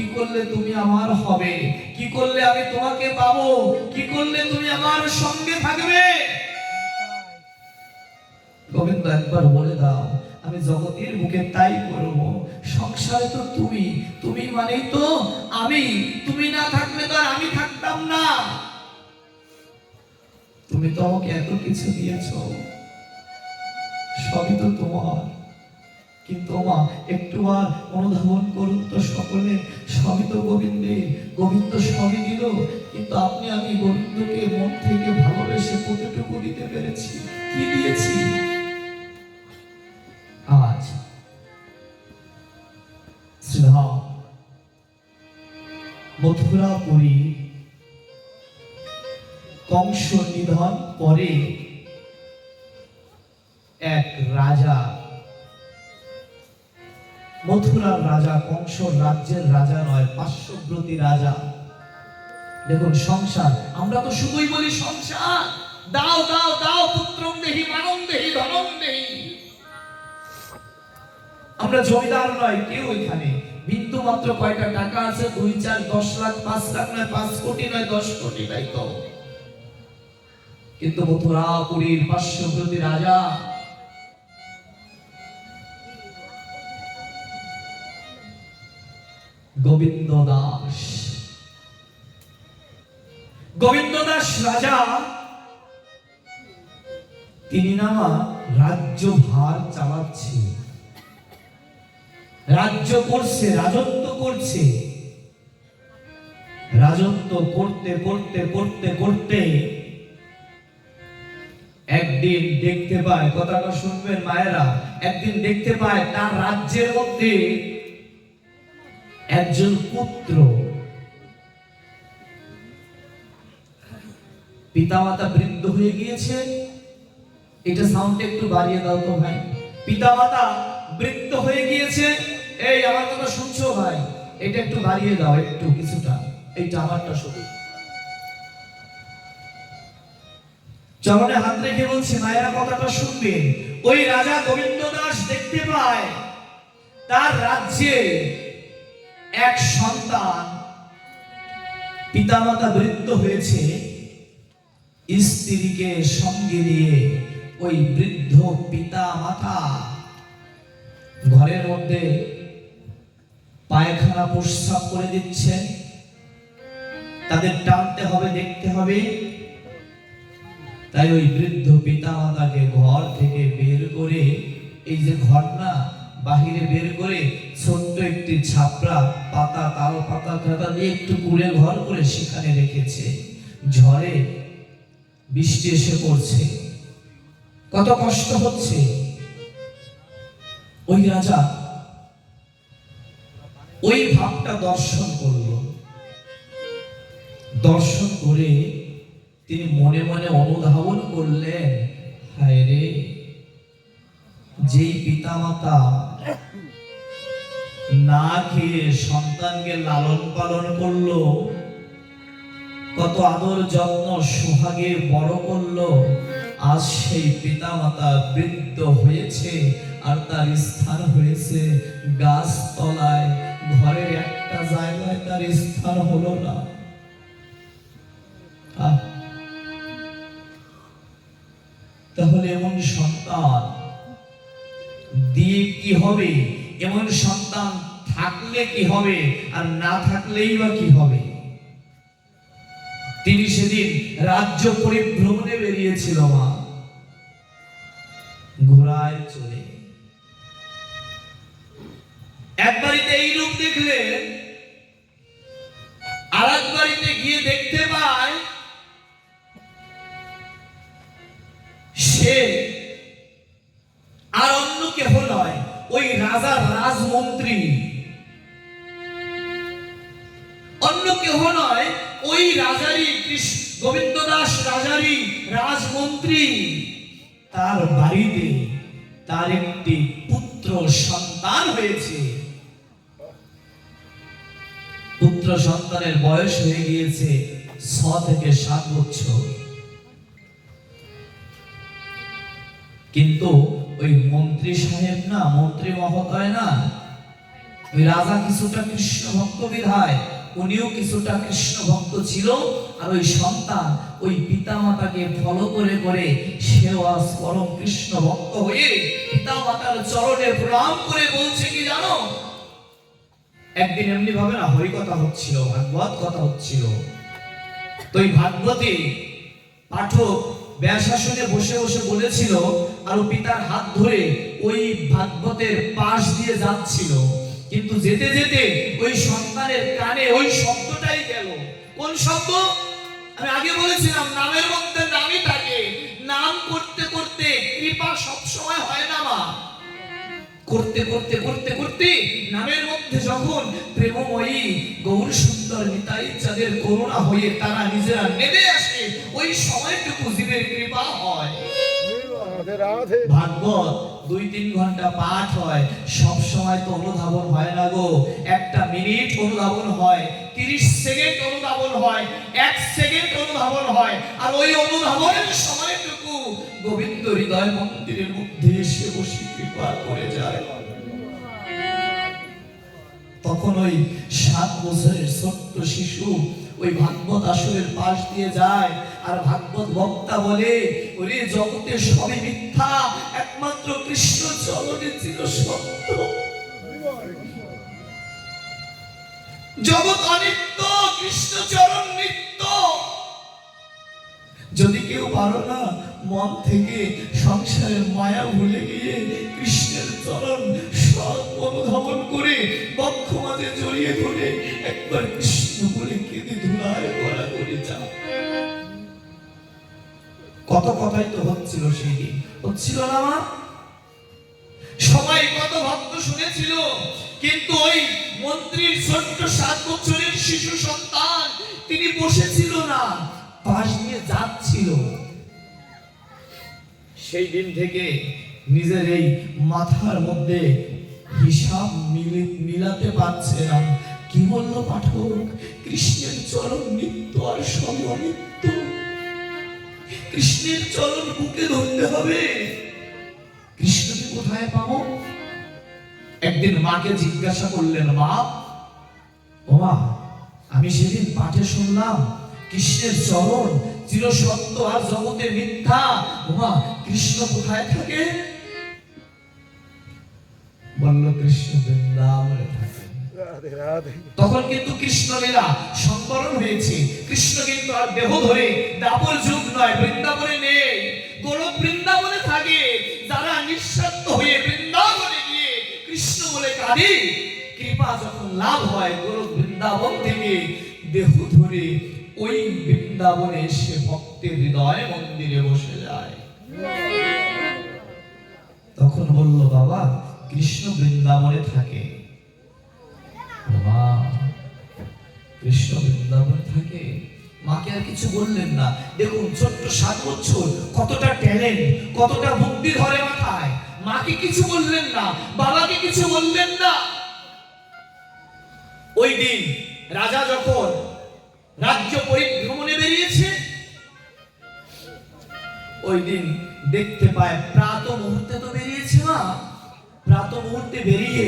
কি করলে তুমি আমার হবে, কি করলে আমি তোমাকে পাবো, কি করলে তুমি আমার সঙ্গে থাকবে। গোবিন্দ একবার বলে দাও, আমি জগতের বুকে তাই করব। সংসারে তো তুমি, তুমি মানেই তো আমি, তুমি না থাকলে তো আর আমি থাকতাম না। তুমি তো আমাকে এত কিছু দিয়েছো, সবই তো তোমার। কিন্তু মা একটু আর অনুধাবন করুন তো সকলে, সবই তো গোবিন্দের, গোবিন্দ সবই দিল, কিন্তু আপনি আমি গোবিন্দকে মন থেকে ভালোবেসে কতটুকু দিতে পেরেছি, কি দিয়েছি। আজ শ্রীধাম মথুরাপুরী কংস নিধন পরে এক রাজা, মথুরার রাজা, কংস রাজ্যের রাজা নয়, পার্শ্ববর্তী রাজা। দেখুন সংসার, আমরা তো শুধুই বলি সংসার, দাও দাও দাও, পুত্রং দেহি মানং দেহি ধনং দেহি। আমরা জমিদার নয় কেউ এখানে, বিন্দু মাত্র কয়টা টাকা আছে, 2, 4, 10 লাখ, 5 লাখ নয়, 5 কোটি নয়, 10 কোটি নাই তো। কিন্তু মথুরাপুরীর পার্শ্ববর্তী রাজা গোবিন্দ দাস, গোবিন্দ দাস রাজা, তিনি না রাজ্যভার চালাচ্ছে, রাজ্য করছে, রাজত্ব করছে। রাজত্ব করতে করতে করতে করতে একদিন দেখতে পায়, কথাটা শুনবেন মায়েরা, একদিন দেখতে পায় তার রাজ্যের মধ্যে একজন পুত্র, পিতামাতা বৃদ্ধ হয়ে গিয়েছে। এটা সাউন্ড একটু বাড়িয়ে দাও তো ভাই। পিতামাতা বৃদ্ধ হয়ে গিয়েছে, এই আমার কথা শুনছো ভাই, এটা একটু বাড়িয়ে দাও, একটু কিছুটা, এইটা আমারটা শুধু। চরণে হাত রেখে বলছে মায়েরা কথাটা শুনবেন। ওই রাজা গোবিন্দ দাস দেখতে পায় তার রাজ্যে এক সন্তান, পিতামাতা বৃদ্ধ হয়েছে, স্ত্রীকে সঙ্গে নিয়ে ওই বৃদ্ধ পিতা মাতা ঘরের মধ্যে পায়খানা প্রস্রাব করে দিচ্ছে। তাদের টানতে হবে, দেখতে হবে। তাই ওই বৃদ্ধ পিতা মাতাকে ঘর থেকে বের করে, এই যে ঘর না, বাহিরে বের করে ছোট্ট একটি ছাপরা পাতা, তাল পাতা টাতা দিয়ে একটু কুড়ে ঘর করে সেখানে রেখেছে। ঝড়ে বৃষ্টি এসে পড়ছে, কত কষ্ট হচ্ছে। ওই রাজা ওই ভাবটা দর্শন করলো, দর্শন করে তিনি মনে মনে অনুধাবন করলেন, হায় রে, যেই পিতামাতা না খেয়ে সন্তানকে লালন পালন করলো, কত আদর যত্ন সোহাগে বড় করলো, আজ সেই পিতামাতা বৃদ্ধ হয়েছে আর তার স্থান হয়েছে গাছ তলায়, ঘরের একটা জায়গায় তার স্থান হলো না। তাহলে এমন সন্তান দিয়ে কি হবে, এমন সন্তান থাকলে কি হবে, আর না থাকলেই বা কি হবে। তিনি সেদিন রাজ্য পরিভ্রমণে বেরিয়েছিল মা, ঘোড়ায় চলে। এক বাড়িতে এই রূপ দেখলেন, আর এক বাড়িতে গিয়ে দেখতে পায় সে আর অন্য কেহ নয়, ওই রাজার রাজমন্ত্রী, অন্য কেহ নয়, ওই রাজারই, গোবিন্দ দাস রাজারই রাজমন্ত্রী। তার বাড়িতে তার একটি পুত্র সন্তান হয়েছে। পুত্র সন্তানের বয়স হয়ে গিয়েছে 6 থেকে 7 বছর। কিন্তু ওই মন্ত্রী সাহেব না, মন্ত্রী মহোদয় না, ওই রাজা কিছুটা কৃষ্ণ ভক্ত বিধায় উনিও কিছুটা কৃষ্ণ ভক্ত ছিল, আর ওই সন্তান ওই পিতামাতাকে ফলো করে করে সেও আজ পরম কৃষ্ণ ভক্ত হয়ে পিতামাতার চরণে প্রণাম করে বলছে কি জানো, একদিন এমনি ভাবে না হরি কথা হচ্ছিল, ভাগবত কথা হচ্ছিল, তো ওই ভাগবতী পাঠক ব্যাসাসনে বসে বসে বলেছিল, আর ও পিতার হাত ধরে ওই ভাগবতের পাশ দিয়ে যাচ্ছিল, কিন্তু যেতে যেতে ওই সন্তানের কানে ওই শব্দটাই গেল। কোন শব্দ? আমি আগে বলেছিলাম নামের মধ্যে নামই থাকে, নাম করতে করতে কৃপা সব সময় হয় না মা, করতে করতে করতে করতে নামের মধ্যে যখন প্রেমময়ী গৌর সুন্দর নিতাই চাঁদের করুণা হয়ে তারা নিজেরা নেমে আসে, ওই সময়টুকু জীবের কৃপা হয়। ভাগবত 2-3 ঘন্টা পাঠ হয়, সব সময় তো অনুধাবন হয় না গো, একটা মিনিট অনুধাবন হয়, 30 সেকেন্ড অনুধাবন হয়, 1 সেকেন্ড অনুধাবন হয়, আর ওই অনুধাবনের সময়টুকু গোবিন্দ হৃদয় মন্দিরের মধ্যে এসে বসে কৃপা করে যায়। তখন ওই 7 বছরের ছোট্ট শিশু ওই ভাগবত আসরের পাশ দিয়ে যায়, আর ভাগবত বক্তা বলে, ওরে জগতে সবই মিথ্যা, একমাত্র কৃষ্ণ চরণে ছিল সত্য, জগৎ অনিত্য, কৃষ্ণ চরণ নিত্য। যদি কেউ পারো না মন থেকে সংসারের মায়া ভুলে গিয়ে কৃষ্ণের চরণ সৎ অনুধাবন করে বক্ষ মাঝে জড়িয়ে ধরে একবার কৃষ্ণ বলে কেঁদে ধুলায় গড়া করে যাও। কত কথাই তো হচ্ছিল সেই দিন, হচ্ছিল না মা? সবাই কত ভক্ত শুনেছিল, কিন্তু ওই মন্ত্রীর ছোট্ট 7 বছরের শিশু সন্তান তিনি বসেছিল না, পাশ দিয়ে যাচ্ছিল। সেই দিন থেকে নিজের এই মাথার মধ্যে হিসাব মিলাতে পারছে না। কি বলল পাঠক? কৃষ্ণের চরণ নিত্য আর সবই অনিত্য, কৃষ্ণের চরণ বুকে ধরতে হবে। কৃষ্ণকে কোথায় পাবো? একদিন মাকে জিজ্ঞাসা করলেন, মা, ও মা, আমি সেদিন পাঠে শুনলাম কৃষ্ণের চরণ চির সত্য আর জগতে মিথ্যা, ওমা কৃষ্ণ কোথায় থাকে? বলল কৃষ্ণ বৃন্দাবনে থাকে। তখন কিন্তু কৃষ্ণ লীলা সংকলন হয়েছে, কৃষ্ণ কিন্তু আর দেহ ধরে দাপর যুগ নয়, বৃন্দাবনে নেই, গোলক বৃন্দাবনে থাকে। যারা নিঃস্বার্থ হয়ে বৃন্দাবনে গিয়ে কৃষ্ণ বলে কাঁদে, কৃপা যখন লাভ হয় গোলক বৃন্দাবন থেকে দেহ ধরে ওই বৃন্দাবনে এসে ভক্তের হৃদয় মন্দিরে বসে যায়। তখন বলল, বাবা কৃষ্ণ বৃন্দাবনে থাকে। কৃষ্ণ বৃন্দাবনে থাকে। মাকে আর কিছু বললেন না। দেখুন ছোট্ট 7 বছর, কতটা ট্যালেন্ট, কতটা বুদ্ধি ধরে মাথায়। মাকে কিছু বললেন না, বাবাকে কিছু বললেন না। ওই দিন রাজা যখন রাজ্য পরিভ্রমণে বেরিয়েছে, ওই দিন দেখতে পায় প্রাত মুহূর্তে তো বেরিয়েছে মা, প্রাত মুহূর্তে বেরিয়ে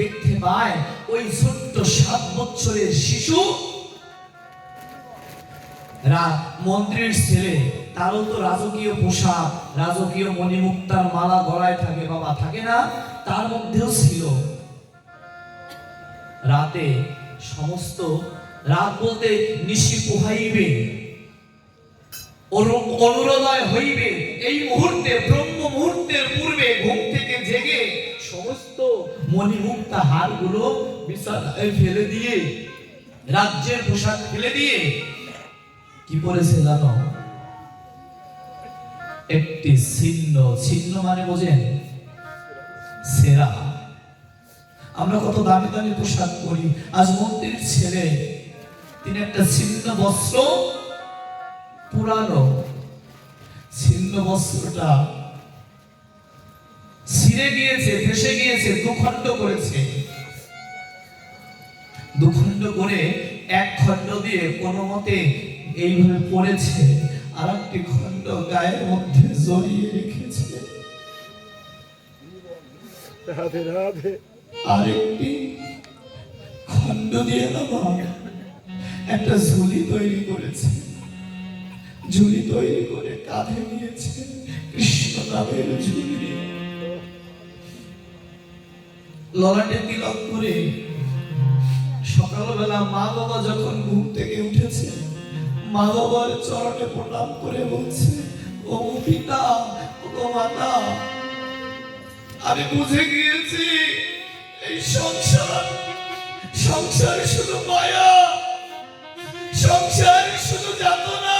দেখতে পায় ওই ছোট্ট 7 বছরের শিশু, মন্ত্রীর ছেলে, তারও তো রাজকীয় পোশাক, রাজকীয় মণিমুক্তার মালা গলায় থাকে, বাবা থাকে না? তার মধ্যেও ছিল। রাতে সমস্ত রাত বলতে নিশি পোহাইবে, অনুরোদয় হইবে, এই মুহূর্তে ব্রহ্ম মুহূর্তের পূর্বে ঘুম থেকে জেগে সমস্ত মণিমুক্তা হারগুলো বিছানায় ফেলে দিয়ে, রাজ্যের পোশাক ফেলে দিয়ে কি পরেছে জানো? একটি ছিন্ন, ছিন্ন মানে বোঝেন? সেরা। আমরা কত দামি দামি পোশাক পরি, আজ মন্ত্রীর ছেলে তিনি একটা ছিন্ন বস্ত্র, পুরানো ছিন্ন বস্ত্রটা ছিঁড়ে গিয়েছে, ফেসে গিয়েছে, দুখণ্ড করেছে। দুখণ্ড করে এক খণ্ড দিয়ে কোনো মতে এইভাবে পড়েছে, আর একটি খণ্ড গায়ের মধ্যে জড়িয়ে রেখেছে। আরেকটি মুন্ডু দিয়ে না মা একটা ঝুলি তৈরি করেছে, ঝুলি তৈরি করে কাঁধে নিয়েছে কৃষ্ণ নামের ঝুলি, ললাটে তিলক করে সকালবেলা মা বাবা যখন ঘুম থেকে উঠেছে মা বাবার চরণে প্রণাম করে বলছে, ও পিতা ও মাতা, আমি বুঝে গিয়েছি এই সংসার সংসার শুধু মায়া, সংসার শুধু যাতনা।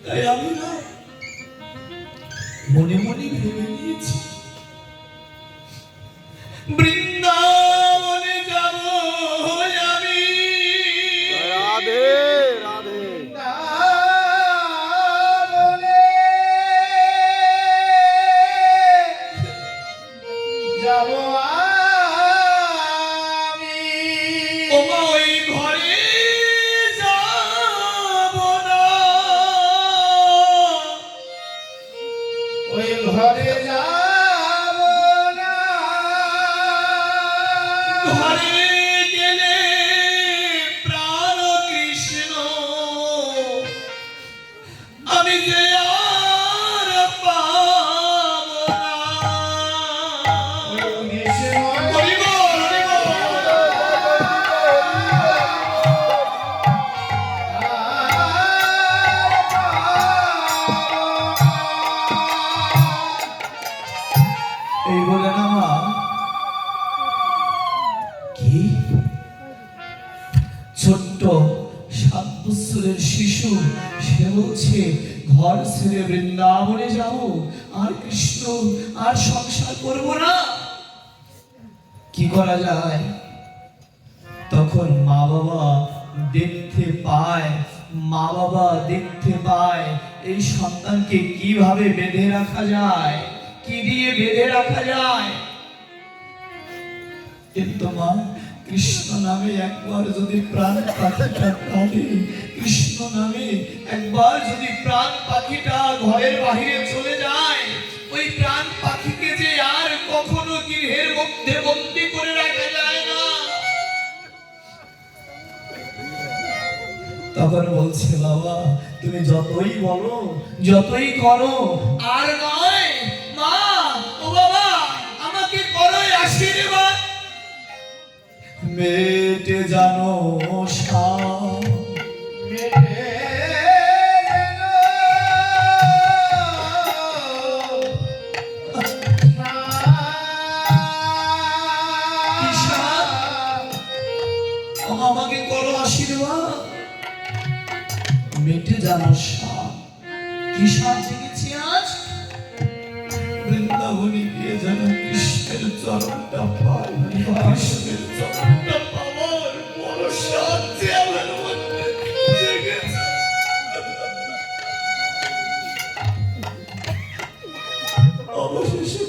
তাই আমি না মনে মনে ভেবে নিয়েছি বৃন্দাবনে যাব আমি। রাধে রাধে। বৃন্দাবনে যাব আমি। ওমা ওই ঘরে যাব না, ওই ঘরে যাব না, ঘরে গেলে প্রাণ কৃষ্ণ আমি যে আর পাব না। হরি বল, হরি বল। এই বলে না মা কি ছোট্ট 7 বছরের শিশু সে বলছে ঘর ছেড়ে বৃন্দাবনে যাব, আর কৃষ্ণ আর সংসার করব না। কি করা যায়? তখন মা বাবা দেখতে পায়, মা বাবা দেখতে পায় এই সন্তানকে কিভাবে বেঁধে রাখা যায়, কি দিয়ে বেঁধে রাখা যায়। কিন্তু মা কৃষ্ণ নামে একবার যদি প্রাণ পাখিটা কাঁদে, কৃষ্ণ নামে একবার যদি প্রাণ পাখিটা ঘরের বাহিরে চলে যায়, ওই প্রাণ পাখিকে যে আর কখনো গৃহের মধ্যে বন্দী করে রাখা যায় না। তখন বলছে বাবা তুমি যতই বলো যতই করো আর নয়, মা ও বাবা আমাকে করো আশীর্বাদ। মেটে জানো সাপ, মেটে জানো কি সাপ, আমাকে করো আশীর্বাদ। মেটে জানো সাপ, কি সাপ জেগেছি আজ? বৃন্দাবনে গিয়ে যেন কৃষ্ণের চরণটা পাই, কৃষ্ণের চরণটা পাওয়ার বড় সাপ যে আমার মধ্যে জেগেছে। অবশেষে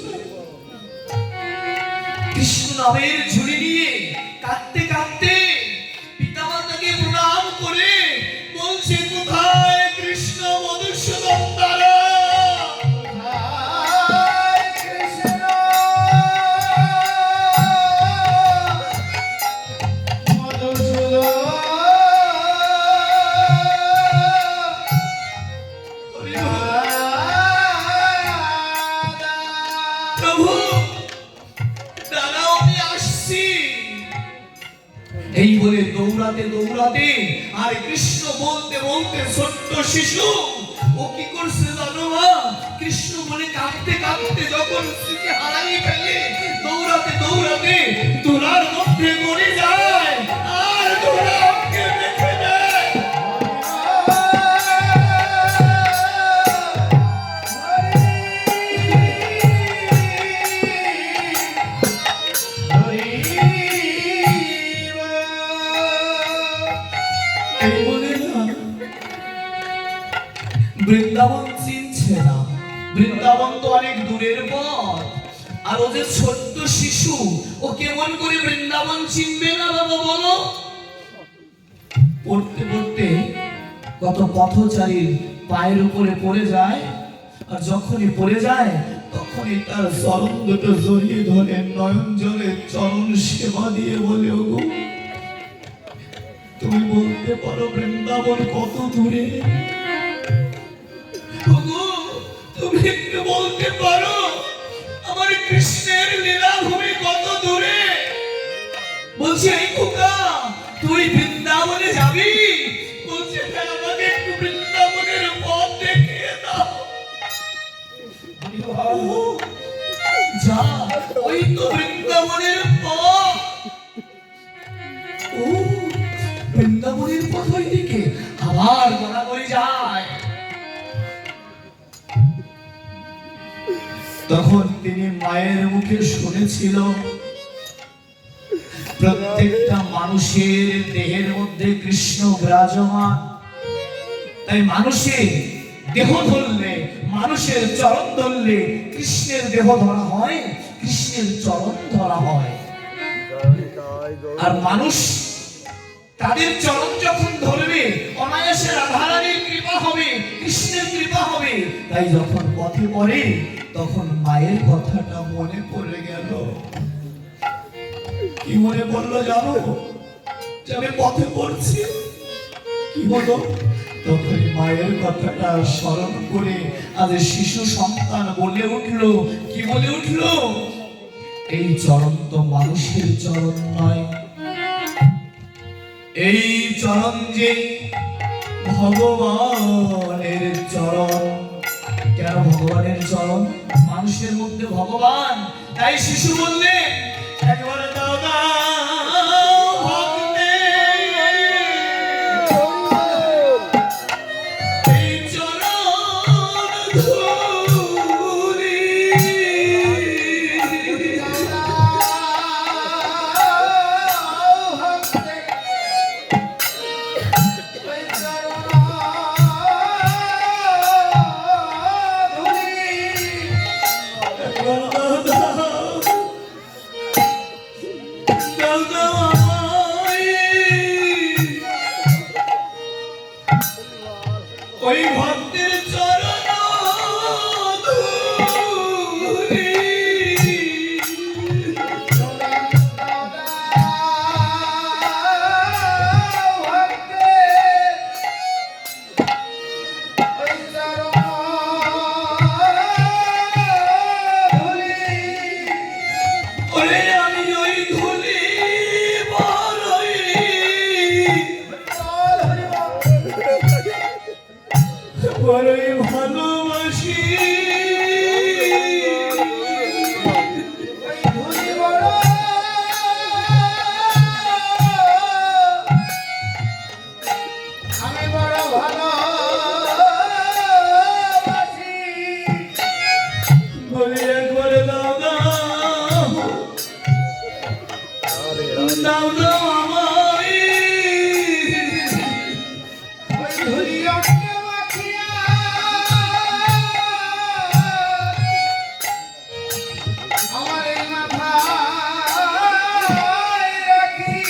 কৃষ্ণ নামের ঝুলি নিয়ে কাঁদতে কাঁদতে পিতামাতাকে প্রণাম করে বলছে, কোথায় কৃষ্ণ মধুসূদন তারা? প্রভু দাঁড়াও আমি আসছি। এই বলে দৌড়াতে দৌড়াতে আর কৃষ্ণ বলতে বলতে ছোট্ট শিশু ও কি করছে জানো মা? কৃষ্ণ বলে কাঁদতে কাঁদতে যখন স্মৃতি হারাই ফেলে দৌড়াতে দৌড়াতে দোলার মধ্যে পড়ে যায় আর দোলাকে বেঁধে দেয়। এই বলে না বৃন্দাবন চিনছে না, বৃন্দাবন তো অনেক দূরের পথ, আর ও যে ছোট্ট শিশু ও কেমন করে বৃন্দাবন চিনবে না বাবা বলো? পড়তে পড়তে কত পথচারীর পায়ের উপরে পড়ে যায়, আর যখনই পড়ে যায় তখনই তার চরণ দুটো জড়িয়ে ধরে নয়ন জলে চরণ সেবা দিয়ে বলে, ওগো তুমি বলতে পারো বৃন্দাবন কত দূরে? ওগো তুমি একটু বলতে পারো আমার কৃষ্ণের লীলাভূমি কত দূরে? বলছে, এই খোকা তুই বৃন্দাবনে যাবি? বলছে, হ্যাঁ, আমাকে একটু বৃন্দাবনের পথ দেখিয়ে দাও। ও, যা, ওই তো বৃন্দাবনের পথ। ও, বৃন্দাবনের পথ ওই দিকে, আবার গড়াগড়ি যায়। তখন তিনি মায়ের মুখে শুনেছিল প্রত্যেকটা মানুষের দেহের মধ্যে কৃষ্ণ বিরাজমান। তাই মানুষের দেহ ধরলে, মানুষের চরণ ধরলে কৃষ্ণের দেহ ধরা হয়, কৃষ্ণের চরণ ধরা হয়। আর মানুষ তাদের চরণ যখন ধরবে অনায়াসে রাধারানীর কৃপা হবে, কৃষ্ণের কৃপা হবে। তাই যখন পথে পড়ে তখন মায়ের কথাটা মনে পড়ে গেল। কি মনে পড়লো জানো? যে আমি পথে পড়ছি। কি হলো? তখন মায়ের কথাটা স্মরণ করে আজ শিশু সন্তান বলে উঠলো। কি বলে উঠলো? এই চরণ তো মানুষের চরণ নয়, এই চরণ যে ভগবানের চরণ। কেন ভগবানের চরণ? মানুষের মধ্যে ভগবান। তাই শিশু বললে, একবার দাও দাও ভক্তে এই চরণ ধুলি। ওই ভক্তের চরণ ধুলি। ওরে আমি ওই ধুলি বড়ই ভালোবাসি। আমি বড় ভালোবাসি। বলি একবার দাও দাও দাও দাও আমায় ওই ধুলি অঙ্গে মাখিয়া আমার এই মাথায় রাখি।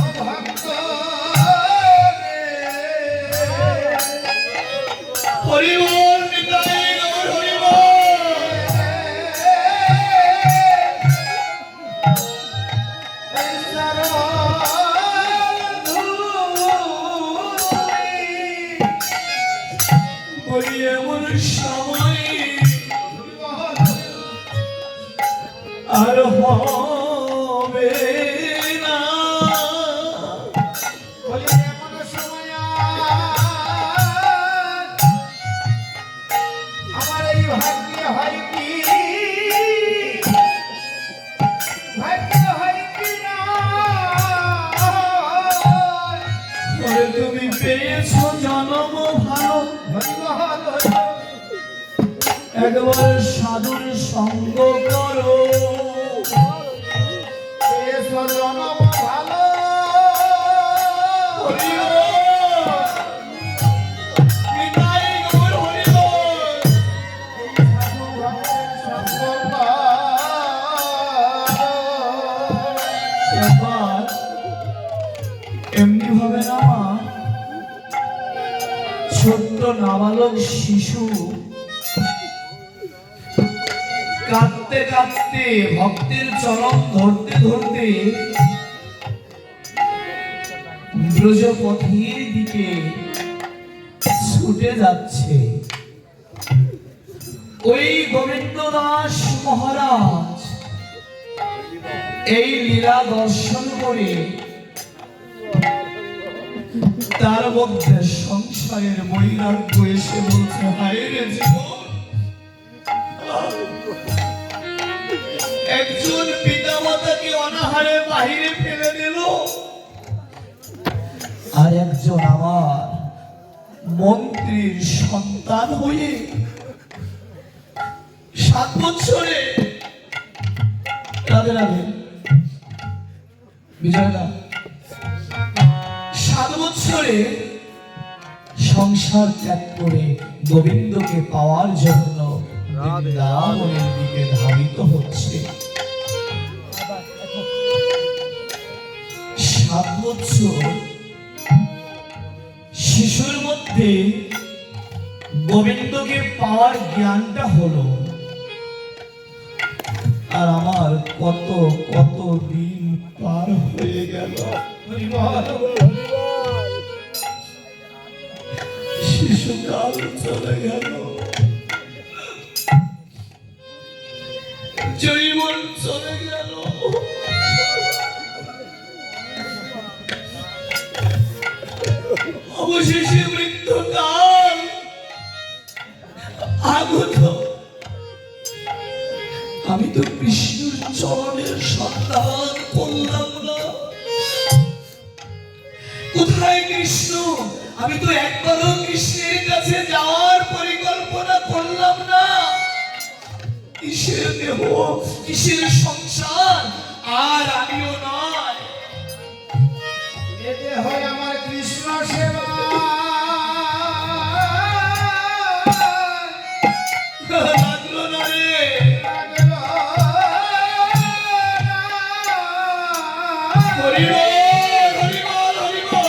ও ভক্ত রে, হরিবল নিতাই গৌর হরিবল। এই চরণ ধুলি। বলি এমন সময় আর হবে না। বলি এমন সময় আমার এই ভাগ্যে হয় কি, ভাগ্যে হয় কি না। ওরে তুমি পেয়েছো জন্ম ভালো, একবার সাধুর সঙ্গ করো। জনম ভালো নিতাই গৌর হরিবল। একবার এমনি ভাবে না মা, ছোট্ট নাবালক শিশু কাঁদতে কাঁদতে ভক্তের চরণ ধরতে ধরতে ব্রজপথের দিকে ছুটে যাচ্ছে। ওই গোবিন্দ দাস মহারাজ এই লীলা দর্শন করে তার মধ্যে সংসারের বৈরাগ্য এসে বলছে, হায় রে জীবন, একজন পিতা মাতাকে অনাহারে বাহিরে ফেলে দিল, আর একজন আমার মন্ত্রীর সন্তান হয়ে 7 বছরে রাধে রাধে বিজয়দা 7 বছরে সংসার ত্যাগ করে গোবিন্দকে পাওয়ার জন্য বৃন্দাবনের দিকে ধাবিত হচ্ছে। 7 বছর শিশুর মধ্যে গোবিন্দকে পাওয়ার জ্ঞানটা হলো, আর আমার কত কত দিন পার হয়ে গেল, শিশুকাল চলে গেল, জীবন চলে গেল। অবশেষে মৃত্যুকাল আগত। আমি তো কৃষ্ণের চরণের সন্ধান করলাম না। কোথায় কৃষ্ণ? আমি তো একবারও কৃষ্ণের কাছে যাওয়ার পরিকল্পনা করলাম না। কিসের দেহ, কিসের সংসার, আর আমিও নয়। এতে হয় আমার কৃষ্ণ সেবা, লাগলো না রে। হরি বল, হরি বল, হরি বল।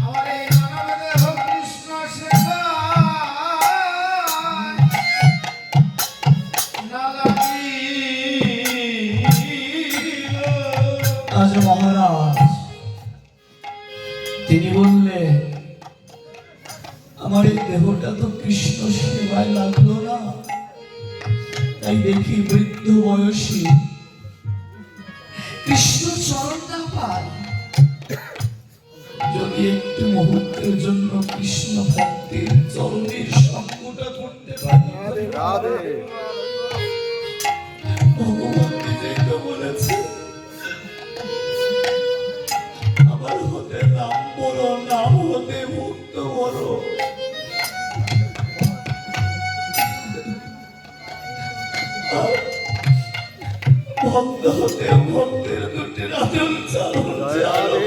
আমার এই মানব দেহ কৃষ্ণ সেবা না লাগিল। আজ মহারাজ তিনি বললেন, আমার এই দেহটা তো কৃষ্ণ সেবায় লাগলো না। তাই দেখি বৃদ্ধ বয়সী কৃষ্ণ চরণ না পাই, যদি একটু মুহূর্তের জন্য কৃষ্ণ ভক্তির চরণের সঙ্গটা করতে পারি। ভগবান নিজেই তো বলেছে, আমার হতে নাম বলো, নাম হতে মুক্ত বলো। ভক্ত হতে ভক্তের দুটি রাজন চালন চালো।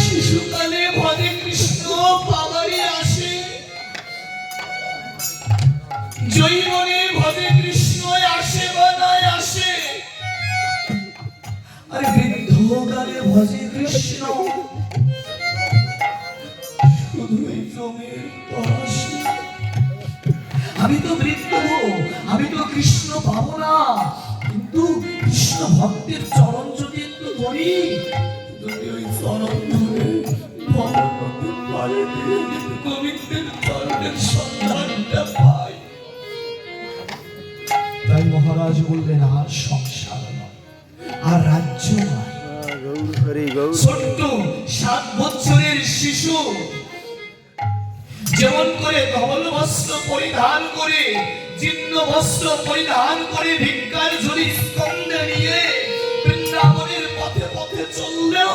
শিশুকালে ভজে কৃষ্ণ পাওয়ারই আসে, জৈবনে ভজে কৃষ্ণ আসে বা নাই আসে, আর বৃদ্ধকালে ভজে কৃষ্ণ শুধুই জমির আসে। আমি তো বৃদ্ধ, আমি তো কৃষ্ণ পাবো না, কিন্তু কৃষ্ণ ভক্তের চরণ যদি একটু ধরি, যদি ওই চরণ ধরে ভগবতের পায়ে দিয়ে গোবিন্দের চরণের সন্ধানটা পাই। তাই মহারাজ বললেন, আর সংসার নয়, আর রাজ্য নয়। ছোট্ট 7 বছরের শিশু যেমন করে ধবল বস্ত্র পরিধান করে, জীর্ণ বস্ত্র পরিধান করে, ভিক্ষার ঝুড়ি স্কন্ধে নিয়ে বৃন্দাবনের পথে পথে চললেও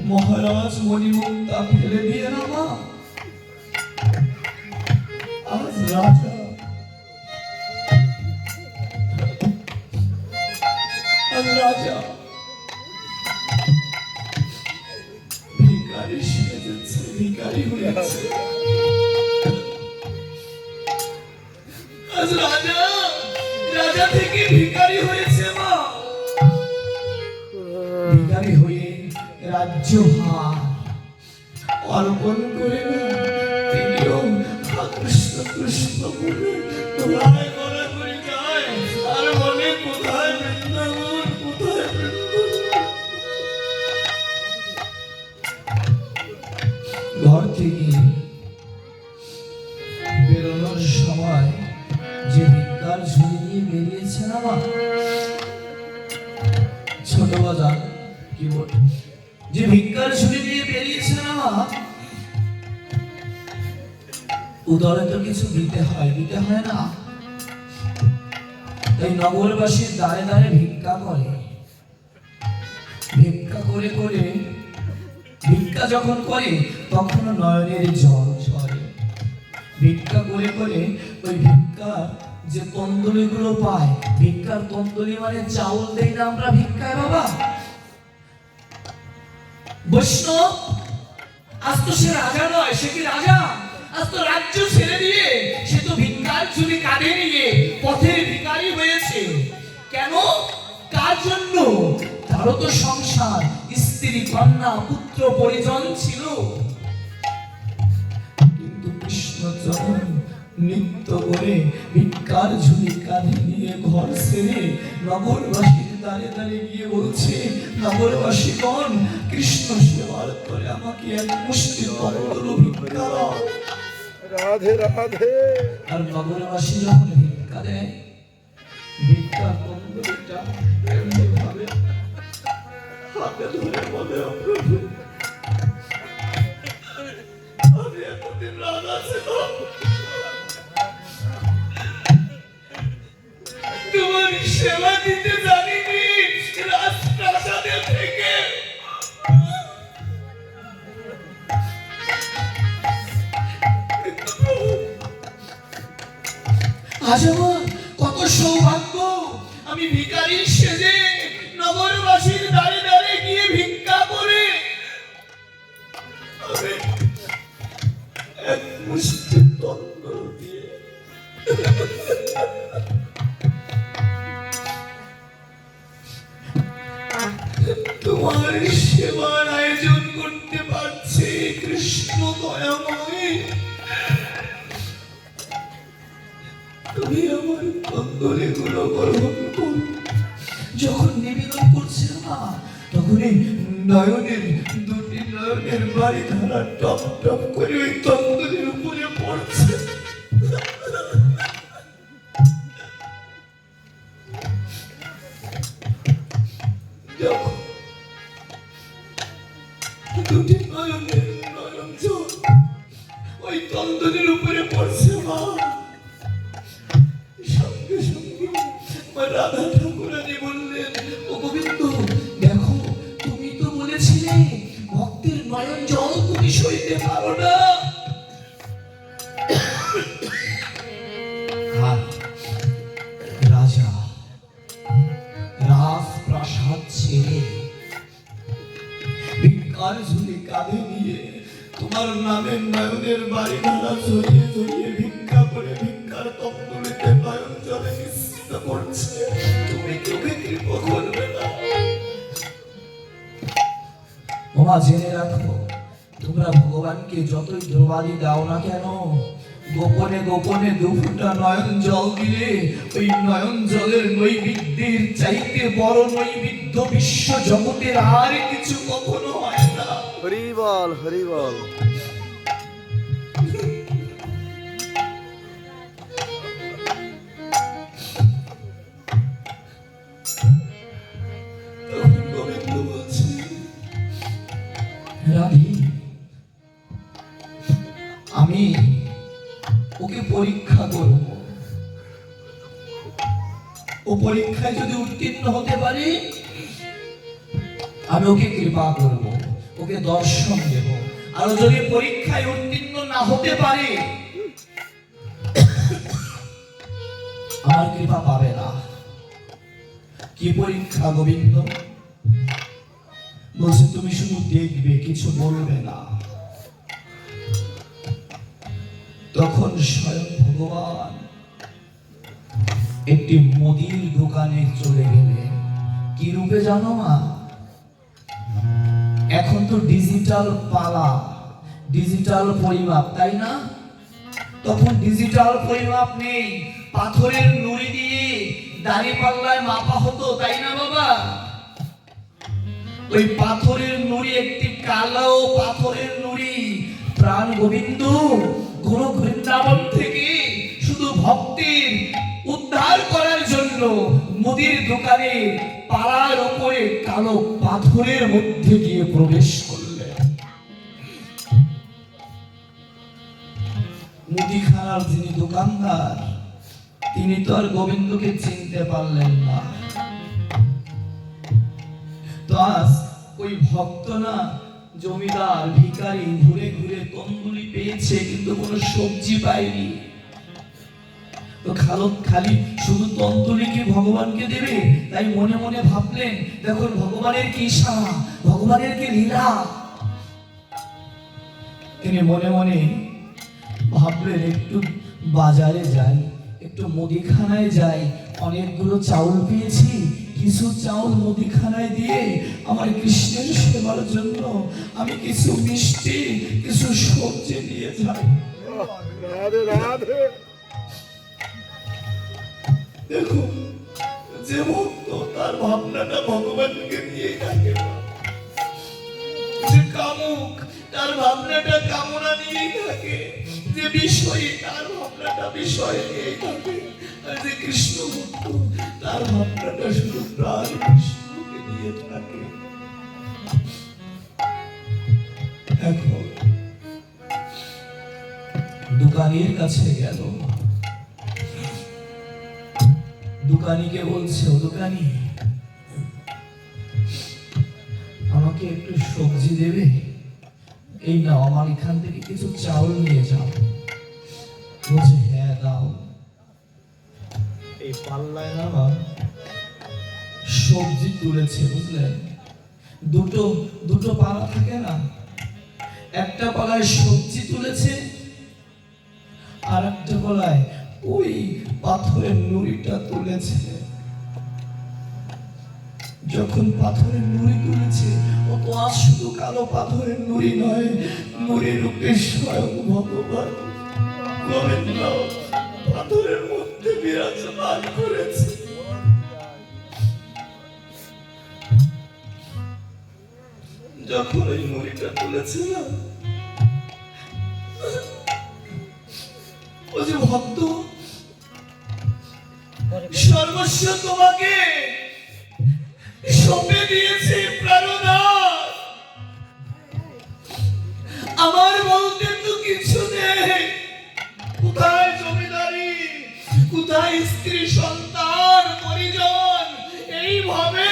মহারাজ মণিমুক্তা ফেলে দিয়ে নামা। আজ রাজা আজ রাজা ভিখারি সেজেছে, ভিখারি হয়েছে। আজ রাজা রাজা থেকে ভিখারি হয়েছে মা। ভিখারি হয়ে রাজ্য ভার অর্পণ করে না তিনিও কৃষ্ণ কৃষ্ণ বলে দোলায় গলা করে যায় আর বলে কোথায় বৃন্দাবন, কোথায় বৃন্দাবন। ঘর থেকে বেরোনোর সময় যে ভিক্ষার ঝুড়ি নিয়ে বেরিয়েছে না মা, ছোট বাজার কি বল, যে ভিক্ষার ঝুড়ি নিয়ে বেরিয়েছে না মা, উদরে তো কিছু দিতে হয়, দিতে হয় না? তাই নগরবাসীর দ্বারে দ্বারে ভিক্ষা করে। ভিক্ষা করে করে ভিক্ষা যখন করে তখন নয়নের জল ঝরে। ভিক্ষা করে করে ওই ভিক্ষা যে তন্দুলি গুলো পায়, ভিক্ষার তন্দুলি মানে চাউল দেই না আমরা ভিক্ষায় বাবা। বৈষ্ণব আজ তো সে রাজা নয়, সে কি রাজা? আজ তো রাজ্য ছেড়ে দিয়ে সে তো ভিক্ষার ঝুলি কাঁধে নিয়ে পথের ভিখারি হয়েছে। কেন? কার জন্য? তারও তো সংসার, স্ত্রী, কন্যা, পুত্র, পরিজন ছিল। কিন্তু কৃষ্ণচরণ নৃত্য করে ভিক্ষার ঝুলি কাঁধে নিয়ে ঘর ছেড়ে নগরবাসীর দ্বারে দ্বারে গিয়ে বলছে, নগরবাসীগণ, কৃষ্ণ সেবার করে আমাকে এক মুষ্টি তন্দ্র ভিক্ষা দাও। রাধে রাধে। আর নগরবাসী যখন ভিক্ষা দেয়, ভিক্ষা তন্দ্রটা এমনি ভাবে হাতে ধরে বলে, প্রভু আমি এতদিন রাজা ছিলাম, তোমার সেবা দিতে জানিনি রাজপ্রাসাদে থেকে। আজ আমার কত সৌভাগ্য, আমি ভিখারি সেজে নগরবাসীর দ্বারে দ্বারে গিয়ে ভিক্ষা করে আমি এক মুষ্টি তন্দ্র দিয়ে তোমার সেবার আয়োজন করতে পারছি। কৃষ্ণ দয়াময়, তুমি আমার তন্দুলি গুলো গ্রহণ করো। যখন নিবেদন করছে না, তখন এই নয়নের দুটি নয়নের বাড়ি ধারা টপ টপ করে ওই তন্দুলির উপরে পড়ছে। যখন দুটি নয়নের নয়ন জল ওই তন্দুলির উপরে পড়ছে মা, সঙ্গে সঙ্গে রাধা ঠাকুরানী বললেন, ও গোবিন্দ দেখো, তুমি তো বলেছিলে ভক্তের নয়ন জল তুমি সইতে পারো না। রাজা রাজপ্রাসাদ ছেড়ে ভিক্ষার ঝুলি কাঁধে নিয়ে তোমার নামের নয়নের বাড়ি ধারা ছড়িয়ে ছড়িয়ে ভিক্ষা করে ভিক্ষার তন্দুলিতে নয়ন জলে মিশ্রিত করছে, তুমি চোখে কৃপা করবে না। ওমা জেনে রাখো, তোমরা ভগবানকে যতই দ্রব্যাদি দাও না কেন, গোপনে গোপনে দুফুটা নয়ন জল দিলে ওই নয়ন জলের নৈবেদ্যের চাইতে বড় নৈবেদ্য বিশ্ব জগতের আর কিছু কখনো হয় না। হরি বল, হরি বল। গোবিন্দ বলছে, রাধি আমি ওকে পরীক্ষা করব, ও পরীক্ষায় যদি উত্তীর্ণ হতে পারে আমি ওকে কৃপা করব, ওকে দর্শন দেব। আর যদি পরীক্ষায় উত্তীর্ণ না হতে পারে আমার কৃপা পাবে না। কি পরীক্ষা গোবিন্দ? বলছে তুমি শুধু দেখবে, কিছু বলবে না। তখন স্বয়ং ভগবান একটি মুদির দোকানে চলে গেলেন। কি রূপে জানো মা? এখন তো ডিজিটাল পালা, ডিজিটাল পরিমাপ, তাই না? তখন ডিজিটাল পরিমাপ নেই, পাথরের নুড়ি দিয়ে দাঁড়িপাল্লায় মাপা হতো, তাই না বাবা? ওই পাথরের নুড়ি, একটি কালো পাথরের নুড়ি, প্রাণ গোবিন্দ ঘোর বৃন্দাবন থেকে শুধু ভক্তির উদ্ধার করার জন্য মুদির দোকানে পাড়ার উপরে কালো পাথরের মধ্যে গিয়ে প্রবেশ করলেন। মুদিখানার যিনি দোকানদার, তিনি তো আর গোবিন্দকে চিনতে পারলেন না। তো আজ ওই ভক্ত না, জমিদার ভিখারি ঘুরে ঘুরে তন্দুরি পেয়েছে, কিন্তু কোনো সবজি পায়নি। তো খালি শুধু তন্দুরি কি ভগবানকে দেবে? তাই মনে মনে ভাবলেন, দেখুন ভগবানের কি ইশারা, ভগবানের কি লীলা। তিনি মনে মনে ভাবলেন, একটু বাজারে যাই, একটু মুদিখানায় যাই, অনেকগুলো চাউল পেয়েছি, কিছু চাউল মুদিখানায় দিয়ে আমার কৃষ্ণের সেবার জন্য আমি কিছু মিষ্টি, কিছু সবজি নিয়ে যাই। রাধে রাধে। দেখুন, যে ভক্ত তার ভাবনাটা ভগবানকে নিয়ে থাকে, যে কামুক তার ভাবনাটা কামনা নিয়েই থাকে, যে বিষয়ী তার ভাবনাটা বিষয় নিয়েই থাকে, আর যে কৃষ্ণ ভক্ত তার ভাবনাটা শুধু প্রাণ কৃষ্ণকে নিয়ে থাকে। এখন দোকানের কাছে গেল, দোকানিকে বলছে, ও দোকানি, আমাকে একটু সবজি দেবে? এই নাও, আমার এখান থেকে কিছু চাউল নিয়ে যাও। বলছে, হ্যাঁ দাও। এই পাল্লায় না সবজি তুলেছে, বুঝলেন? দুটো পালা থাকে না, একটা পালায় সবজি তুলেছে, আর একটা পালায় ওই পাথরের নুড়িটা তুলেছে। যখন পাথরের নুড়ি তুলেছে, ও তো আজ শুধু কালো পাথরের নুড়ি নয়, নুড়ির রূপে স্বয়ং ভগবান গোবিন্দ পাথরের মধ্যে বিরাজমান করেছে। যখন ওই নুড়িটা তুলেছে না, ও যে ভক্ত, সর্বস্ব তোমাকে সঁপে দিয়েছে প্রাণনাথ, আমার বলতে তো কিছু নেই। কোথায় জমিদারি, কোথায় স্ত্রী সন্তান পরিজন, এইভাবে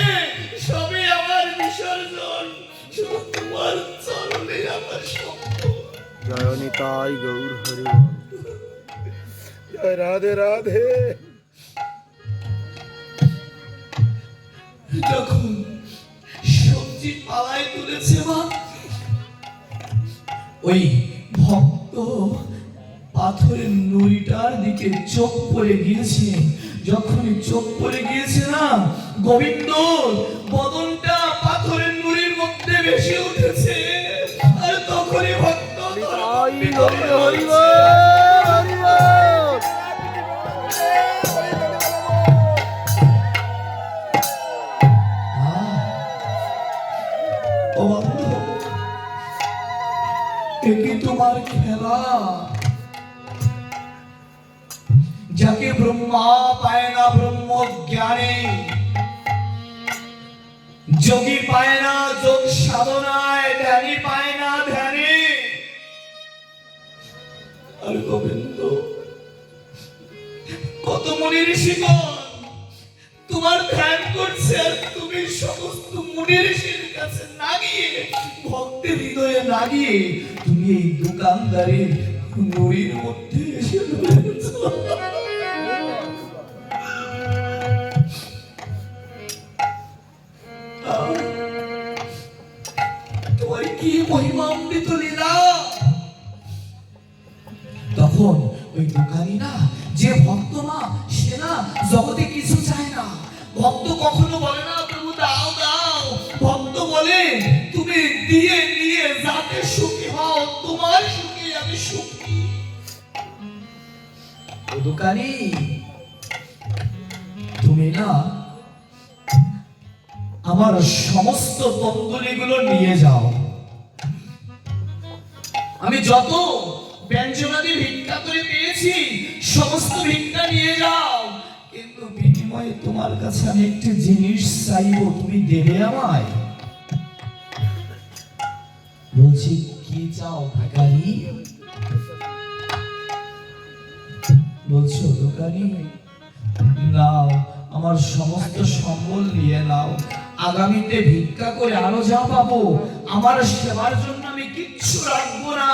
সবে আমার বিসর্জন, শুধু তোমার চরণে আমার সম্পদ। জয় নিতাই গৌর হরি, জয় রাধে রাধে। যখন সবজি পালায় তুলেছে মা, ওই ভক্ত পাথরের নুড়িটার দিকে চোখ পড়ে গিয়েছে। যখনই চোখ পড়ে গিয়েছে না, গোবিন্দ বদনটা পাথরের নুড়ির মধ্যে ভেসে উঠেছে। আর তখনই ভক্ত তোমার খেলা, যাকে ব্রহ্মা পায় না ব্রহ্ম জ্ঞানে, যোগী পায় না যোগ সাধনায়, ধ্যানী পায় না ধ্যানে। আর গোবিন্দ, কত মুনি ঋষিগণ তোমার ধ্যান করছে, আর তুমি সমস্ত মুনি ঋষির কাছে না গিয়ে, ভক্তের হৃদয়ে না গিয়ে, তুমি এই দোকানদারের নুড়ির মধ্যে এসে ধরেছ। কি মহিমামৃত লীলা। তখন ওই দোকানি না, যে ভক্ত মা, সে না জগতে কিছু চায় না। ভক্ত কখনো বলে না প্রভু দাও দাও, ভক্ত বলে তুমি দিয়ে দিয়ে যাতে সুখী হও, তোমার সুখে আমি সুখী। ও দোকানি, তুমি না আমার সমস্ত তন্দুলিগুলো নিয়ে যাও, আমি যত ব্যঞ্জনাদি ভিক্ষা করে পেয়েছি সমস্ত ভিক্ষা নিয়ে যাও, কিন্তু বিনিময়ে তোমার কাছে আমি একটি জিনিস চাইবো, তুমি দেবে আমায়। বলছি কি চাও ভিখারি? বলছো দোকানি নাও, আমার সমস্ত সম্বল নিয়ে নাও, আগামীতে ভিক্ষা করে আরো যা পাবো আমার সেবার জন্য আমি কিচ্ছু রাখবো না,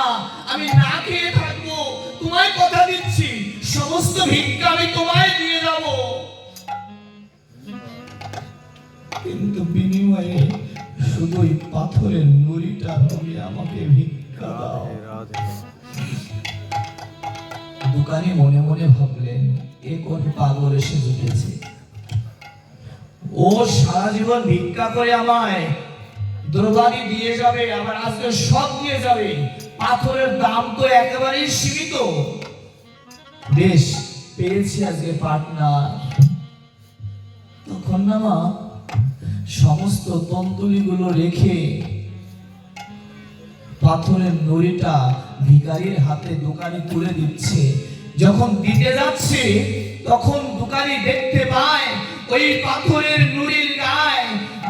আমি না খেয়ে থাকবো, তোমায় কথা দিচ্ছি সমস্ত ভিক্ষা আমি তোমায় দিয়ে যাব, কিন্তু বিনিময়ে শুধু ওই পাথরের নুড়িটা তুমি আমাকে ভিক্ষা দাও। দোকানি মনে মনে ভাবলেন এ কোন পাগল এসে জুটেছে, ও সারা জীবন ভিক্ষা করে আমায় দ্রব্যাদি দিয়ে যাবে, আবার আজকে সব দিয়ে যাবে, পাথরের দাম তো একেবারেই সীমিত। বেশ, পেয়েছি আজকে পার্টনার। তখন না মা সমস্ত তন্তুলিগুলো রেখে পাথরের নুড়িটা ভিখারির হাতে দোকানি তুলে দিচ্ছে। যখন দিতে যাচ্ছে তখন দোকানি দেখতে পায় ওই পাথরের নুড়ির গায়ে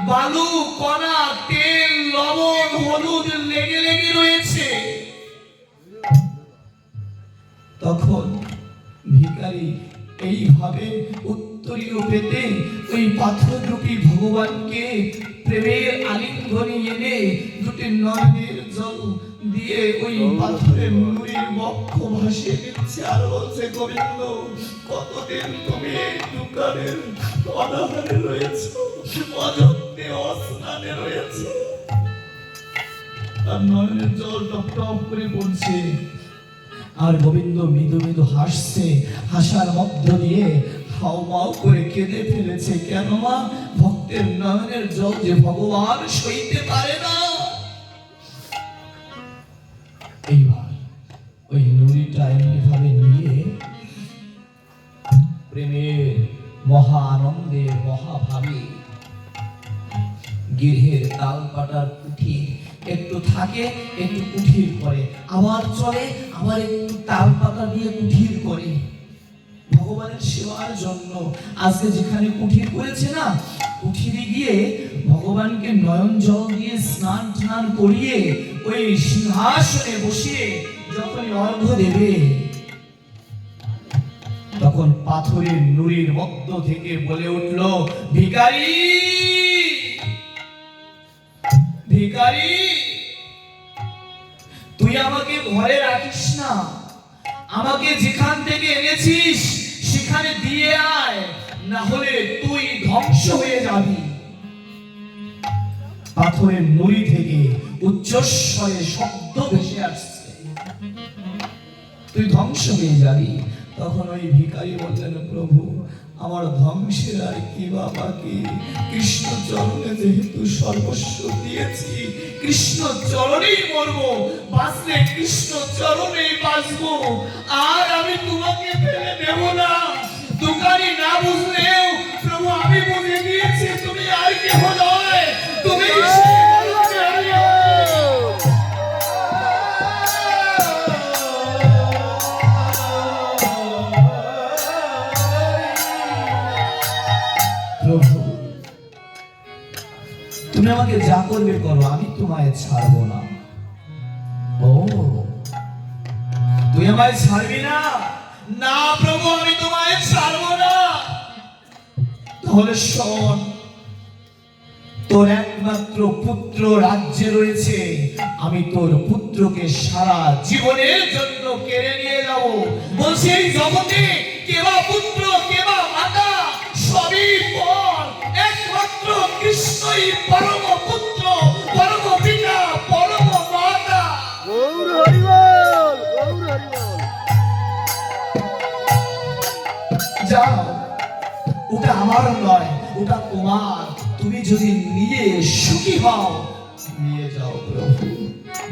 বালু কণা, তেল, লবণ, হলুদ লেগে লেগে রয়েছে। তখন ভিখারি এইভাবে উত্তরীয় পেতে ওই পাথররূপী ভগবানকে প্রেমের আলিঙ্গনে এনে দুটি নয়নের জল দিয়ে ওই পাথরের নুড়ির বক্ষ ভাসিয়ে দিচ্ছে আর বলছে গোবিন্দ কতদিন তুমি এই দোকানের অনাহারে রয়েছো, অযত্নে অস্নানে রয়েছে। আর নয়নের জল টপ টপ করে পড়ছে, আর গোবিন্দ মৃদু মৃদু হাসছে, হাসার মধ্য দিয়ে হাউমাউ করে কেঁদে ফেলেছে। কেন মা? ভক্তের নয়নের জল যে ভগবান সইতে পারে না। এইবার ওই নুড়িটা এমনি ভাবে নিয়ে প্রেমের মহা আনন্দে মহাভাবে গৃহের তাল পাটার কুঠির একটু থাকে, একটু কুঠির করে, আবার চলে, আবার একটু তাল পাতা দিয়ে কুঠির করে ভগবানের সেবার জন্য। আজকে যেখানে কুঠির করেছে না, কুঠিরে গিয়ে ভগবানকে নয়ন জল দিয়ে স্নান টান করিয়ে ওই সিংহাসনে বসিয়ে যখন অর্ঘ্য দেবে, তখন পাথরের নুড়ির মধ্য থেকে বলে উঠল ভিখারি, ভিখারি তুই আমাকে ঘরে রাখিস না, আমাকে যেখান থেকে এনেছিস সেখানে দিয়ে আয়, না হলে তুই ধ্বংস হয়ে যাবি। পাথরের নুড়ি থেকে উচ্চস্বরে শব্দ ভেসে আসছে, তুই ধ্বংস হয়ে যাবি। তখন ওই ভিখারি বললেন প্রভু আমার ধ্বংসের আর কি বা বাকি, কৃষ্ণ চরণে যেহেতু সর্বস্ব দিয়েছি, কৃষ্ণ চরণেই মরবো, বাঁচলে কৃষ্ণ চরণেই বাঁচবো, আর আমি তোমাকে ফেলে দেব না। দোকানি না বুঝলেও প্রভু আমি বুঝে দিয়েছি তুমি আর কেহ নয়, তুমি তুমি আমাকে যা করবে করো, আমি তোমায় ছাড়বো না। ও তুই আমায় ছাড়বি না? না প্রভু আমি তোমায় ছাড়বো না। তাহলে শোন, তোর একমাত্র পুত্র রাজ্যে রয়েছে, আমি তোর পুত্রকে সারা জীবনের জন্য কেড়ে নিয়ে যাব। বলছি এই জগতে কেবা পুত্র কেবা মাতা সবই পর, একমাত্র কৃষ্ণই পরম পুত্র, পরম পিতা, পরম আমার নয়, ওটা তোমার। তুমি যদি নিজে সুখী হও নিয়ে যাও প্রভু।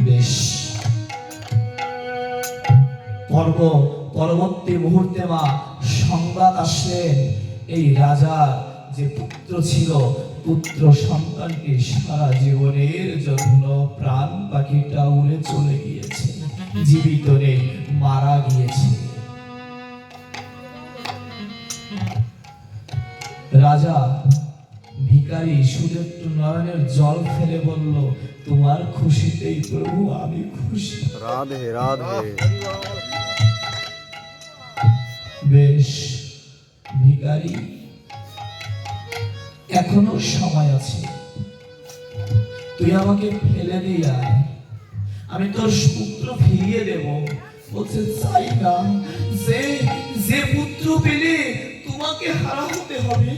বেশ। পরবর্তী মুহূর্তে মা সংবাদ আসলেন, এই রাজার যে পুত্র ছিল, পুত্র সন্তানটি সারা জীবনের জন্য প্রাণ পাখিটা উড়ে চলে গিয়েছে, জীবিত নেই, মারা গিয়েছে। রাজা ভিখারি সুদত্ত নারায়ণের জল ফেলে বলল, তোমার খুশিতেই প্রভু আমি খুশি। রাধে রাধে। বেশ ভিখারি, এখনো সময় আছে, তুই আমাকে ফেলে দিয়ে আয়, আমি তোর পুত্র ফিরিয়ে দেব। বলছে চাই না, যে পুত্র পেলে তোমাকে হারা হতে হবে,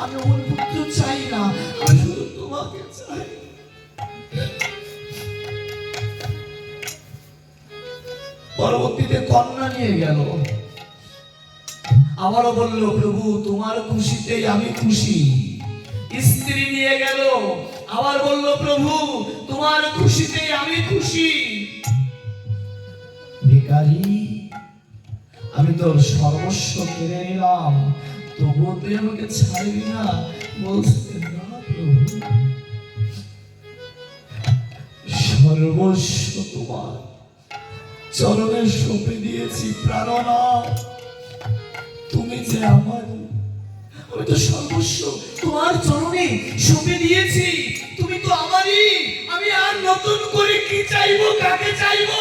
আমি ওর পুত্র চাই না, আমি শুধু তোমাকে চাই। পরবর্তীতে কন্যা নিয়ে গেল, আবারও বলল, প্রভু তোমার খুশিতেই আমি খুশি। স্ত্রী নিয়ে গেল, আবার বলল, প্রভু তোমার খুশিতেই আমি খুশি। ভিখারি, আমি তোর সর্বস্ব কেড়ে নিলাম, তবুও তুই আমাকে ছাড়বি না? বলছে না প্রভু, সর্বস্ব তোমার চরণে সঁপে দিয়েছি প্রাণনাথ। তুমি যে আমার, আমি তো সর্বস্ব তোমার চরণে সঁপে দিয়েছি, তুমি তো আমারই। আমি আর নতুন করে কি চাইবো, কাকে চাইবো?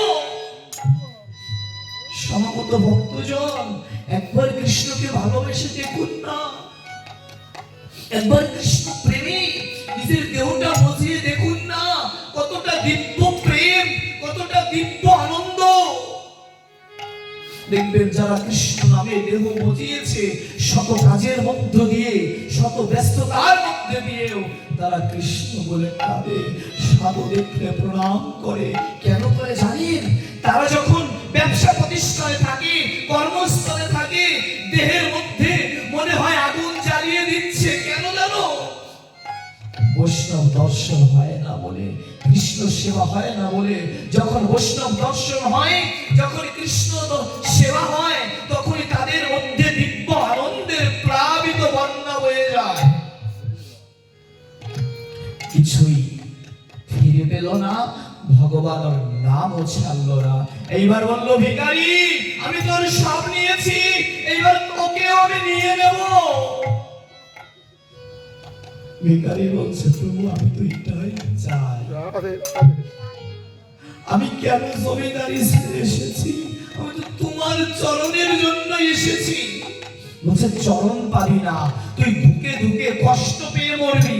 সমাগত ভক্তজন, একবার কৃষ্ণকে ভালোবেসে দেখুন না, একবার কৃষ্ণ প্রেমী নিজের দেহটা মজিয়ে দেখুন না, কতটা দিব্য প্রেম, কতটা দিব্য আনন্দ। দেখবেন যারা কৃষ্ণ নামে দেহ মজিয়েছে, শত কাজের মধ্য দিয়ে, শত ব্যস্ততার মধ্যে দিয়েও তারা কৃষ্ণ বলে কাঁদে, সাধু দেখলে প্রণাম করে। কেন করে জানেন? তারা যখন ব্যবসা প্রতিষ্ঠানে থাকে, কর্মস্থলে থাকে, দেহের মধ্যে মনে হয় আগুন জ্বালিয়ে দিচ্ছে। কেন জানো? বৈষ্ণব দর্শন হয় না বলে, কৃষ্ণ সেবা হয় না বলে। যখন বৈষ্ণব দর্শন হয়, যখন কৃষ্ণ সেবা হয়, তখনই তাদের মধ্যে দিব্য আনন্দের প্লাবিত বন্যা বয়ে যায়। কিছুই ফিরে পেল না, ভগবানের নামও ছাড়লো না। এইবার বলল, ভিখারি আমি তোর সব নিয়েছি, এইবার তোকেও আমি নিয়ে নেব। ভিখারি বলছে, প্রভু আমি তো এটাই চাই। আমি কেন জমিদারি ছেড়ে এসেছি? আমি তো তোমার চরণের জন্য এসেছি। বলছে চরণ পাবি না, তুই ধুকে ধুকে কষ্ট পেয়ে মরবি।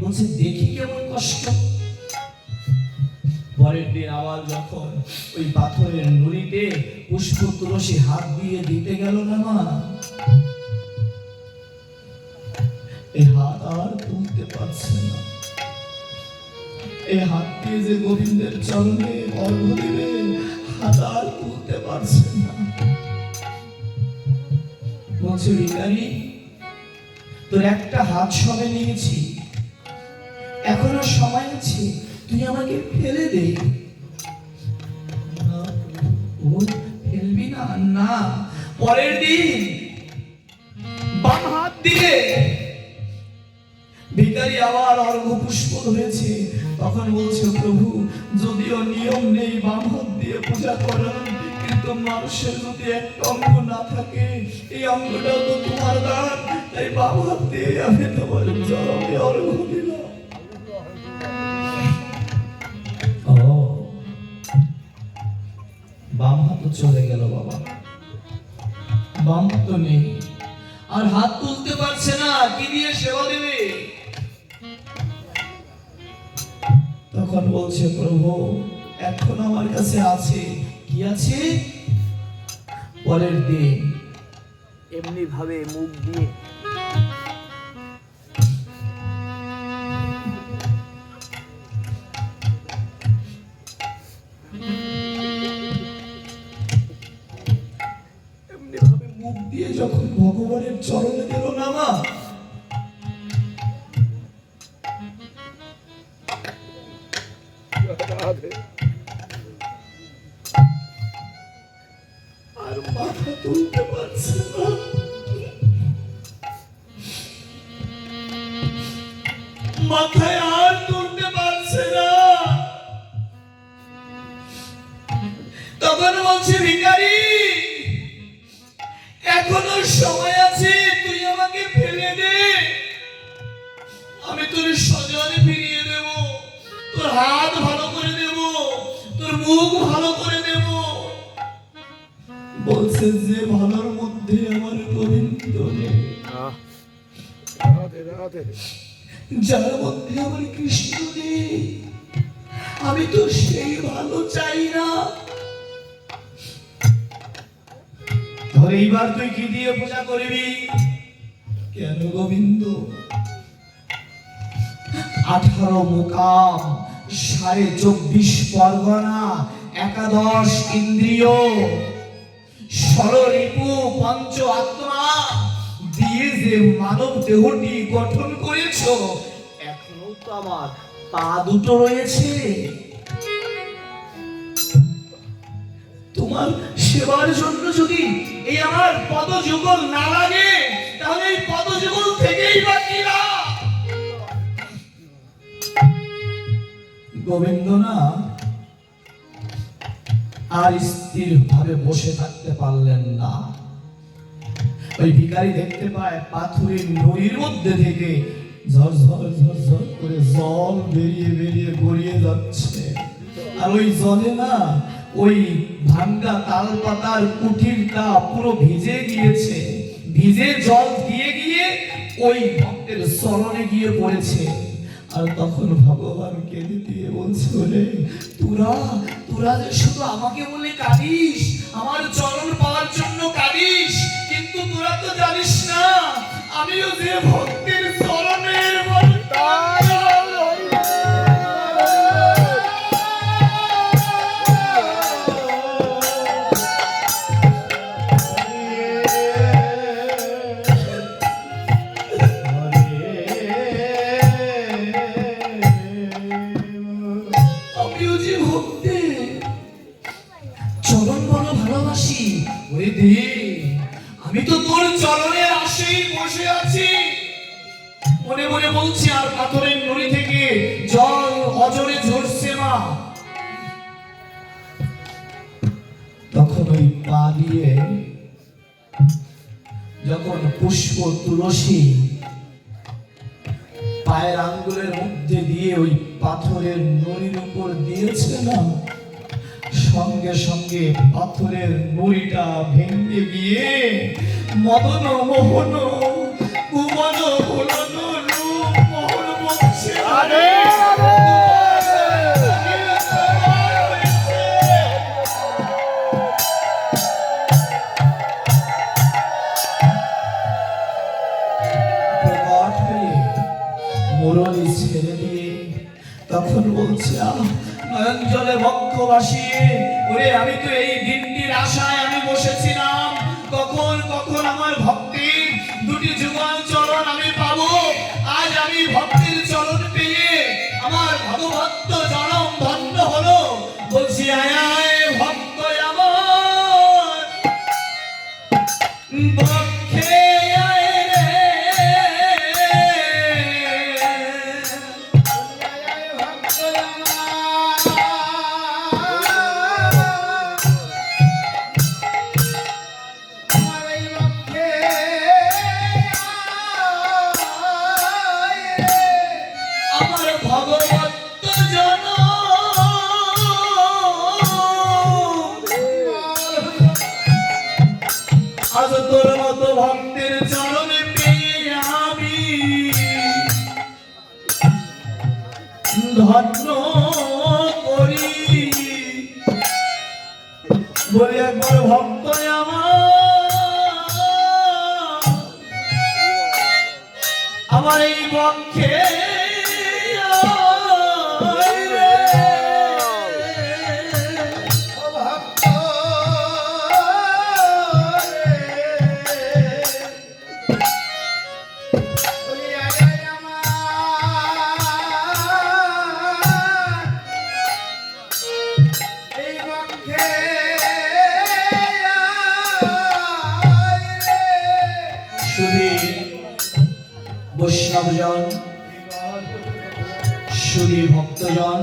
বলছে দেখি কেমন কষ্ট। পরের দিন আবার যখন ওই পাথরের নুড়িতে পুষ্প তুলসী হাত দিয়ে দিতে গেল না মা, এই হাত আর তুলতে পারছে না। এই হাত দিয়ে যে গোবিন্দের চরণে অর্ঘ্য দেবে, হাত আর তুলতে পারছে না। বলছে ভিখারি তোর একটা হাত সবে নিয়েছি, এখনো সময় আছে, তুই আমাকে ফেলে দে। ও ফেলবি না? না। পরের দিন বাম হাত দিয়ে ভিখারি আবার অর্ঘ্য পুষ্প ধরেছে। তখন বলছে, প্রভু যদিও নিয়ম নেই বাম হাত দিয়ে পূজা করার, কিন্তু মানুষের যদি একটা অঙ্গ না থাকে, এই অঙ্গটাও তো তোমার দান, তাই বাম হাত দিয়ে আমি তোমার চরণে অর্ঘ্য দিলাম। বাম হাত চলে গেল বাবা, বাম হাত নেই, আর হাত তুলতে পারছে না, কি দিয়ে সেবা দেবে? তখন বলছে, প্রভু এখন আমার কাছে আছে। কি আছে? পরের দিন এমনি ভাবে মুখ দিয়ে মুখ দিয়ে যখন ভগবানের চরণে দিল না মা, রাধে আর মাথা তুলতে পারছে না। মাথায় আর তুলতে পারছে না। তখন বলছে, ভিখারি এখনো সময় আছে, তুই আমাকে ফেলে দে, আমি তোর স্বজনে ফিরিয়ে দেব, তোর হাত ভালো করে দেব, তোর মুখ ভালো করে দেব। বলছে, যে ভালোর মধ্যে আমার গোবিন্দ নেই, রাধে রাধে যার মধ্যে আমার কৃষ্ণ নেই, আমি তো সেই ভালো চাই না। ধরে এইবার তুই কি দিয়ে পূজা করবি? কেন গোবিন্দ? 18 মুকাম, 24.5 পরগনা, 11 ইন্দ্রিয়, ষড়রিপু, পঞ্চ আত্মা দিয়ে যে মানব দেহটি গঠন করেছো, এখনো তো আমার পা দুটো রয়েছে। তোমার সেবার জন্য যদি এই আমার পদযুগল না লাগে, তাহলে এই পদযুগল থেকেই বা কি লাভ? গোবিন্দ না আর স্থির ভাবে বসে থাকতে পারলেন না। ওই ভিখারি দেখতে পায় পাথরের নড়ির মধ্যে থেকে ঝরঝর ঝরঝর করে জল বেরিয়ে বেরিয়ে গড়িয়ে যাচ্ছে। আর ওই জলে না ওই ভাঙ্গা তাল পাতার কুঠিরটা পুরো ভিজে গিয়েছে। ভিজে জল দিয়ে গিয়ে ওই ভক্তের চরণে গিয়ে পড়েছে। আর তখন ভগবান কেঁদে দিয়ে বলছে, ওরে তোরা তোরা যে শুধু আমাকে বলে কাঁদিস, আমার চরণ পাওয়ার জন্য কাঁদিস, কিন্তু তোরা তো জানিস না আমিও যে ভক্তের চরণের আমিও যে ভক্তের চরণ বড় ভালোবাসি। ওরে দে, আমি তো তোর চরণের আশেই বসে আছি। মনে মনে বলছি, আর পাথরের নড়ি থেকে জল অজরে ঝরছে মা। তখন ওই পা দিয়ে যখন পুষ্প তুলসী পায়ের আঙ্গুলের মধ্যে দিয়ে ওই পাথরের নড়ির উপর দিয়েছে না, সঙ্গে সঙ্গে পাথরের নড়িটা ভেঙে গিয়ে মদন মোহন কুমন ভুলন রূপ মোহন বংশে প্রকট হয়ে মুরলি ছেড়ে দিয়ে তখন বলছে, নয়ন জলে বক্ষ ভাসিয়ে, ওরে আমি তো এই দিনটির আশায় আমি বসেছিলাম, কখন কখন আমার ভক্তির দুটি যুগল চরণ আমি পাবো। আজ আমি ভক্তির চরণ পেয়ে আমার ভগবত্ত জনম ধন্য হলো। বলছি, আয় আয় ভক্ত আমার বক্ষে আয় রে। আমার ভগবত্ত জন আজ তোর মতো ভক্তের চরণে পেয়ে আমি ধন্য করি। বলি একবার ভক্ত আমার এই বক্ষে বৈষ্ণবজন, সুধী ভক্তজন,